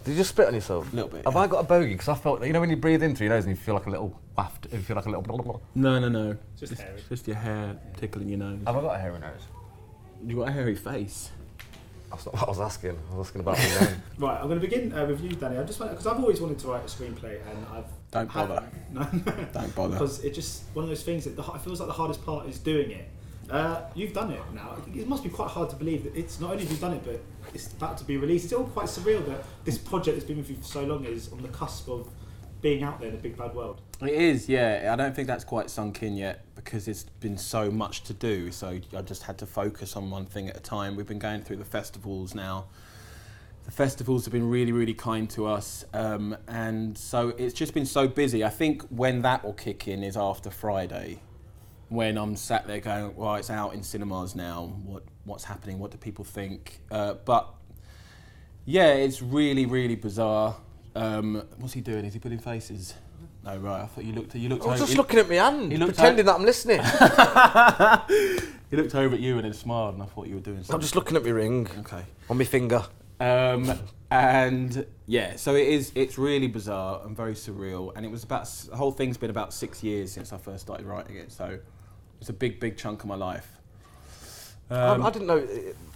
Did you just spit on yourself? A little bit. Have I got a bogey? Because I felt, you know when you breathe in through your nose and you feel like a little waft, you feel like a little blah, blah, blah. No. Just hairy. Just your hair tickling your nose. Have I got a hairy nose? You got a hairy face. That's not what I was asking. I was asking about my name. Right, I'm going to begin with you, Danny. I just want because I've always wanted to write a screenplay, and Don't bother. No, Don't bother. because it's just one of those things that it feels like the hardest part is doing it. You've done it now. It must be quite hard to believe that it's not only have you done it, but it's about to be released. It's all quite surreal that this project that's been with you for so long is on the cusp of being out there in the big bad world. It is, yeah. I don't think that's quite sunk in yet because it's been so much to do. So I just had to focus on one thing at a time. We've been going through the festivals now. The festivals have been really, really kind to us. And so it's just been so busy. I think when that will kick in is after Friday, when I'm sat there going, well, it's out in cinemas now. What's happening? What do people think? But yeah, it's really, really bizarre. What's he doing? Is he putting faces? No, right. I thought you looked. I was just looking at my hand, pretending that I'm listening. He looked over at you and then smiled, and I thought you were doing something. I'm just looking at my ring. Okay. On my finger. And yeah, so it's really bizarre and very surreal. And it was the whole thing's been about 6 years since I first started writing it. So it's a big, big chunk of my life. I didn't know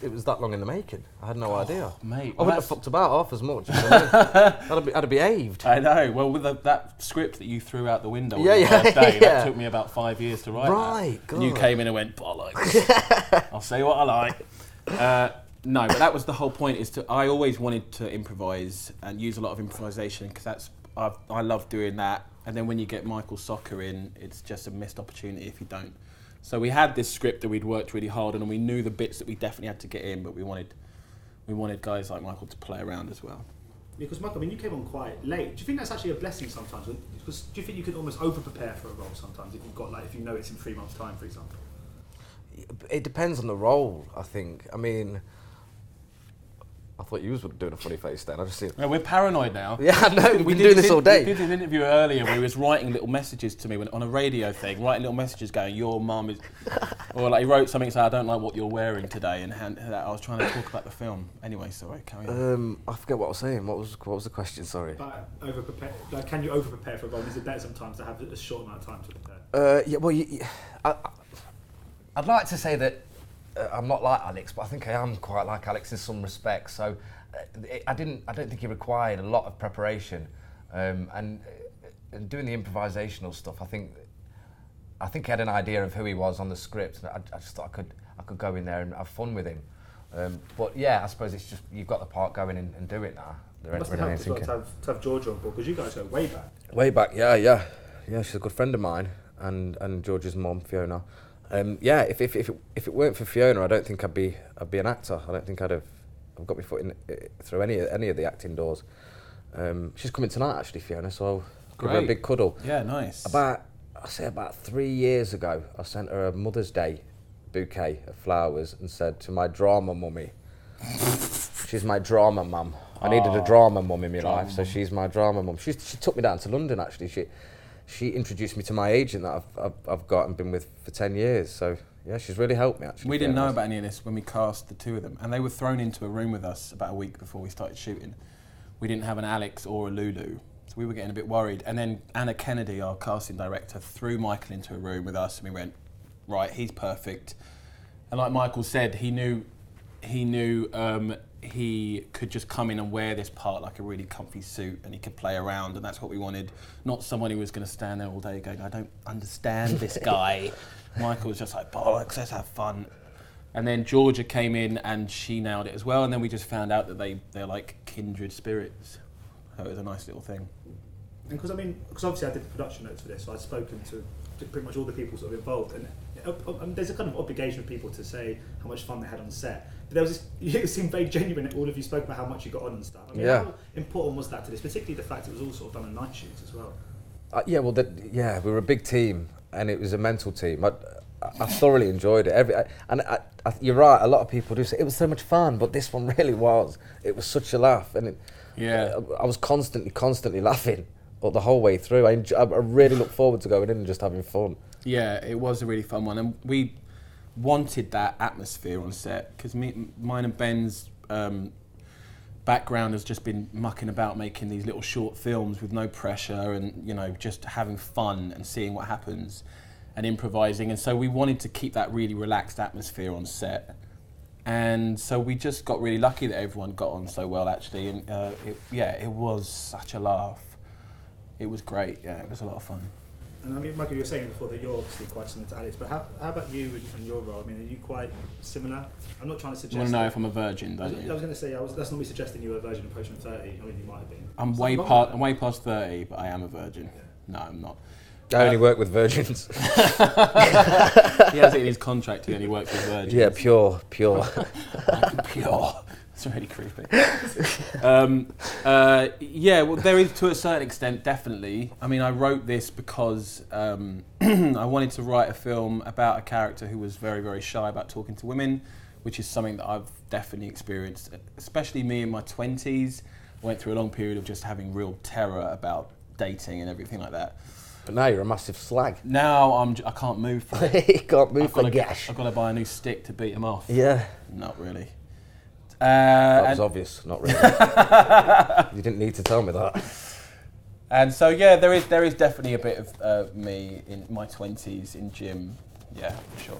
it was that long in the making. I had no idea. Mate, I wouldn't have fucked about half as much. You know what I mean? I'd have behaved. I know. Well, with that script that you threw out the window on Yeah, the yeah, first day, yeah. that took me about 5 years to write. Right, that. And you came in and went, bollocks. I'll say what I like. No, but that was the whole point. I always wanted to improvise and use a lot of improvisation because I love doing that. And then when you get Michael Socha in, it's just a missed opportunity if you don't. So we had this script that we'd worked really hard on, and we knew the bits that we definitely had to get in, but we wanted guys like Michael to play around as well. Because Michael, I mean, you came on quite late. Do you think that's actually a blessing sometimes? Because do you think you could almost over-prepare for a role sometimes if you've got if you know it's in 3 months' time, for example? It depends on the role, I think. I mean, I thought you was doing a funny face then. I just see it. Yeah, we're paranoid now. Yeah, I know. We've been doing this all day. We did an interview earlier where he was writing little messages to me on a radio thing, writing little messages going, "Your mum is," or like he wrote something saying, "I don't like what you're wearing today," and I was trying to talk about the film. Anyway, sorry, carry on. I forget what I was saying. What was the question? Sorry. Over-prepare. Can you over-prepare for a role? Is it better sometimes to have a short amount of time to prepare? Yeah. Well, I'd like to say that I'm not like Alex, but I think I am quite like Alex in some respects. So I don't think he required a lot of preparation, and doing the improvisational stuff. I think he had an idea of who he was on the script, and I just thought I could go in there and have fun with him. But yeah, I suppose it's just you've got the part going and do it now. It must have helped as well to have Georgia on board because you guys go way back. Way back, yeah. She's a good friend of mine, and George's mum, Fiona. Yeah, if it weren't for Fiona, I don't think I'd be an actor. I don't think I've got my foot in through any of the acting doors. She's coming tonight actually, Fiona, so I'll give her a big cuddle. Yeah, nice. About 3 years ago, I sent her a Mother's Day bouquet of flowers and said to my drama mummy, she's my drama mum. I needed a drama mum in my life, so she's my drama mum. She took me down to London actually. She introduced me to my agent that I've got and been with for 10 years. So, yeah, she's really helped me, actually. We didn't know about any of this when we cast the two of them. And they were thrown into a room with us about a week before we started shooting. We didn't have an Alex or a Lulu. So we were getting a bit worried. And then Anna Kennedy, our casting director, threw Michael into a room with us. And we went, right, he's perfect. And like Michael said, he knew he could just come in and wear this part like a really comfy suit and he could play around, and that's what we wanted. Not someone who was going to stand there all day going, I don't understand this guy. Michael was just like, bollocks, let's have fun. And then Georgia came in and she nailed it as well, and then we just found out that they're like kindred spirits. So it was a nice little thing. And because obviously I did the production notes for this, so I'd spoken to pretty much all the people sort of involved, and there's a kind of obligation of people to say how much fun they had on set. But there was this, it seemed very genuine that all of you spoke about how much you got on and stuff. I mean, how important was that to this, particularly the fact it was all sort of done on night shoots as well? Yeah, we were a big team, and it was a mental team. I thoroughly enjoyed it. You're right, a lot of people do say, it was so much fun, but this one really was. It was such a laugh, and I was constantly laughing the whole way through. I really look forward to going in and just having fun. Yeah, it was a really fun one, and we wanted that atmosphere on set because mine and Ben's background has just been mucking about making these little short films with no pressure and, you know, just having fun and seeing what happens and improvising. And so we wanted to keep that really relaxed atmosphere on set. And so we just got really lucky that everyone got on so well, actually. And it was such a laugh. It was great. Yeah, it was a lot of fun. And I mean, Michael, you were saying before that you're obviously quite similar to Alex, but how about you and your role? I mean, are you quite similar? I'm not trying to suggest... You want to know if I'm a virgin, don't you? I was going to say, that's not me suggesting you were a virgin approaching 30. I mean, you might have been. I'm way past 30, but I am a virgin. Yeah. No, I'm not. I only work with virgins. He has it in his contract, he only works with virgins. Yeah, pure. Pure. It's really creepy. Yeah, well, there is, to a certain extent, definitely. I mean, I wrote this because I wanted to write a film about a character who was very, very shy about talking to women, which is something that I've definitely experienced, especially me in my 20s. I went through a long period of just having real terror about dating and everything like that. But now you're a massive slag. Now I can't move for it. You can't move for gash. I've got to buy a new stick to beat him off. Yeah. Not really. That was obvious, not really. You didn't need to tell me that. And so, yeah, there is definitely a bit of me in my 20s in gym. Yeah, for sure.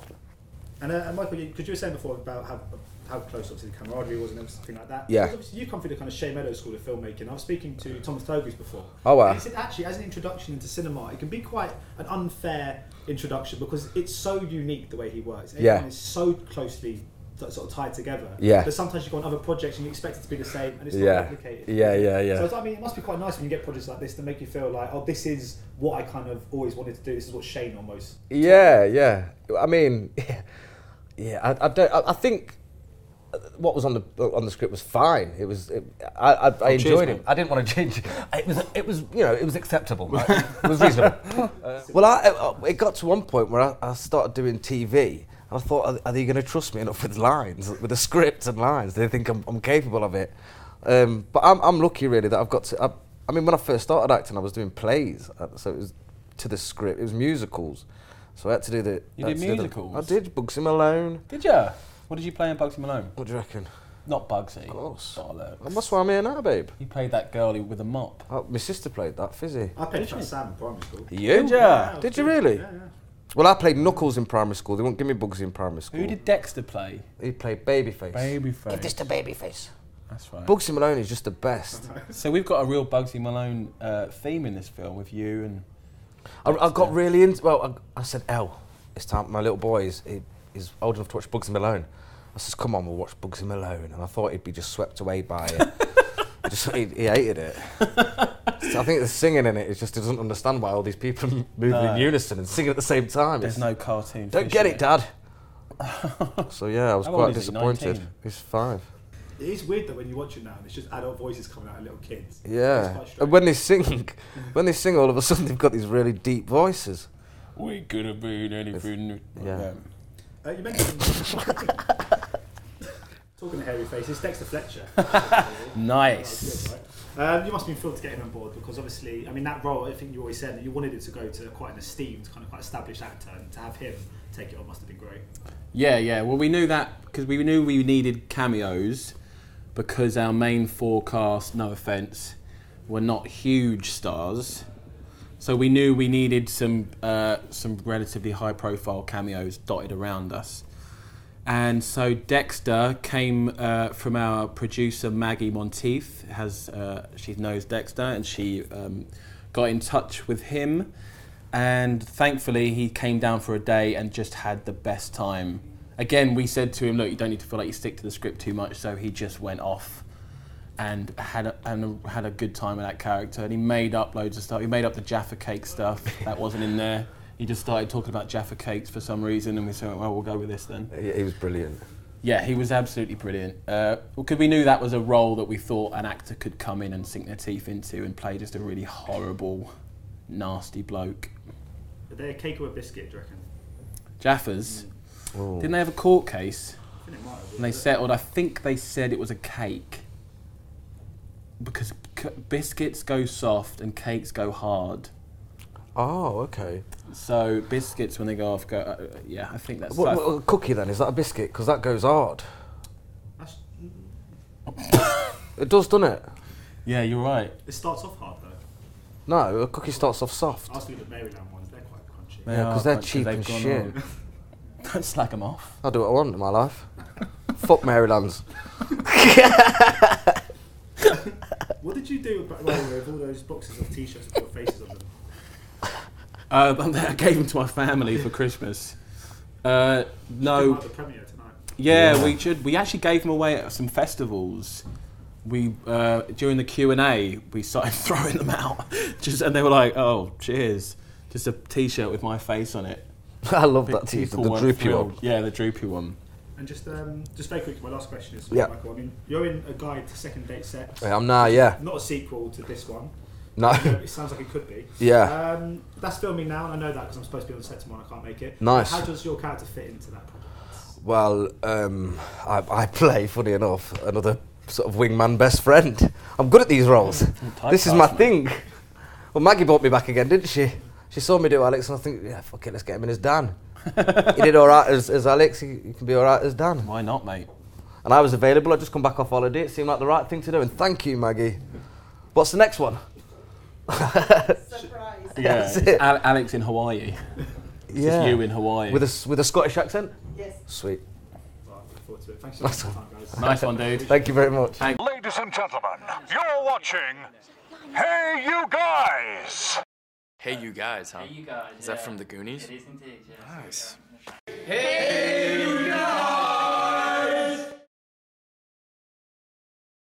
And Michael, because you were saying before about how close obviously the camaraderie was and everything like that. Yeah. Obviously you come through the kind of Shane Meadows school of filmmaking. I was speaking to Thomas Togus before. Oh wow. He said actually, as an introduction into cinema, it can be quite an unfair introduction because it's so unique the way he works. Everyone is so closely sort of tied together. Yeah. But sometimes you go on other projects and you expect it to be the same and it's not replicated. Yeah. So I mean, it must be quite nice when you get projects like this that make you feel like, oh, this is what I kind of always wanted to do. This is what Shane almost. Yeah. I mean, yeah. I think what was on the script was fine. It was. I enjoyed it. I didn't want to change it. It was it was acceptable. Right? It was reasonable. It got to one point where I started doing TV. I thought, are they going to trust me enough with lines, with the script and lines? Do they think I'm capable of it? But I'm lucky really that I've got to. I mean, when I first started acting, I was doing plays, so it was to the script. It was musicals, so I had to do the. You did musicals? I did Bugsy Malone. Did you? What did you play in Bugsy Malone? What do you reckon? Not Bugsy. Of course. Bollocks. That's why I'm here now, babe. You played that girl with a mop. Oh, my sister played that, Fizzy. I played Sam in primary school. You? Did you? Yeah, did you really? Yeah. Well, I played Knuckles in primary school. They wouldn't give me Bugsy in primary school. Who did Dexter play? He played Babyface. Babyface. Give this to Babyface. That's right. Bugsy Malone is just the best. So we've got a real Bugsy Malone theme in this film with you and... I got really into... Well, I said, Elle, it's time. My little boy is old enough to watch Bugsy Malone. I says, come on, we'll watch Bugsy Malone. And I thought he'd be just swept away by it. He hated it. So I think the singing in it is just he doesn't understand why all these people are moving in unison and singing at the same time. There's no cartoon. Don't get it, Dad. So yeah, I was How quite old is he? disappointed. 19? He's 5. It is weird that when you watch it now, it's just adult voices coming out of little kids. Yeah, and when they sing, all of a sudden they've got these really deep voices. We could have been anything. Yeah. You mentioned talking to hairy faces, Dexter Fletcher. Nice. Good, right? You must be thrilled to get him on board because obviously, I mean, that role, I think you always said that you wanted it to go to quite an esteemed, kind of quite established actor, and to have him take it on must have been great. Yeah. Well, we knew that because we knew we needed cameos because our main 4 cast, no offence, were not huge stars. So we knew we needed some relatively high-profile cameos dotted around us. And so Dexter came from our producer Maggie Monteith. She knows Dexter, and she got in touch with him. And thankfully, he came down for a day and just had the best time. Again, we said to him, "Look, you don't need to feel like you stick to the script too much." So he just went off and had a good time with that character. And he made up loads of stuff. He made up the Jaffa cake stuff that wasn't in there. He just started talking about Jaffa cakes for some reason, and we said, well, we'll go with this then. He was brilliant. Yeah, he was absolutely brilliant. Because we knew that was a role that we thought an actor could come in and sink their teeth into and play just a really horrible, nasty bloke. Are they a cake or a biscuit, do you reckon? Jaffa's? Ooh. Didn't they have a court case? I think it might have. And they settled, I think they said it was a cake. Because biscuits go soft and cakes go hard. Oh, okay. So biscuits, when they go off, go. Yeah, I think that's. What a cookie then? Is that a biscuit? Because that goes hard. It does, doesn't it? Yeah, you're right. It starts off hard though. No, a cookie starts off soft. I was thinking the Maryland ones, they're quite crunchy. They Yeah, are because they're crunchy, cheap they've and gone shit. on. Don't slag them off. I'll do what I want in my life. Fuck Marylands. What did you do with all those boxes of t-shirts with your faces on them? I gave them to my family for Christmas. No. Like the premiere tonight. Yeah, we actually gave them away at some festivals. We during the Q&A we started throwing them out, and they were like, "Oh, cheers!" Just a T-shirt with my face on it. I love that T-shirt, People the weren't droopy thrilled. one. Yeah, the droopy one. And just very quick, my last question is, Yeah. Michael, I mean, you're in a guide to second date sex. I'm now, yeah. Not a sequel to this one. No. It sounds like it could be. Yeah. That's filming now, and I know that because I'm supposed to be on set tomorrow. I can't make it. Nice. How does your character fit into that project? Well, I play, funny enough, another sort of wingman best friend. I'm good at these roles. This is my thing. Well, Maggie brought me back again, didn't she? She saw me do Alex, and I think, yeah, fuck it, let's get him in as Dan. He did all right as Alex. He can be all right as Dan. Why not, mate? And I was available. I'd just come back off holiday. It seemed like the right thing to do. And thank you, Maggie. What's the next one? Surprise. Yeah, That's it. Alex in Hawaii. It's just you in Hawaii. With a Scottish accent? Yes. Sweet. Well, I look forward to it. Thanks so much for your time, guys. Nice one, dude. Thank you very much. Ladies and gentlemen, you're watching Hey You Guys! Hey, you guys, huh? Hey, you guys. Is that from the Goonies? It is indeed, yes. Nice. Hey,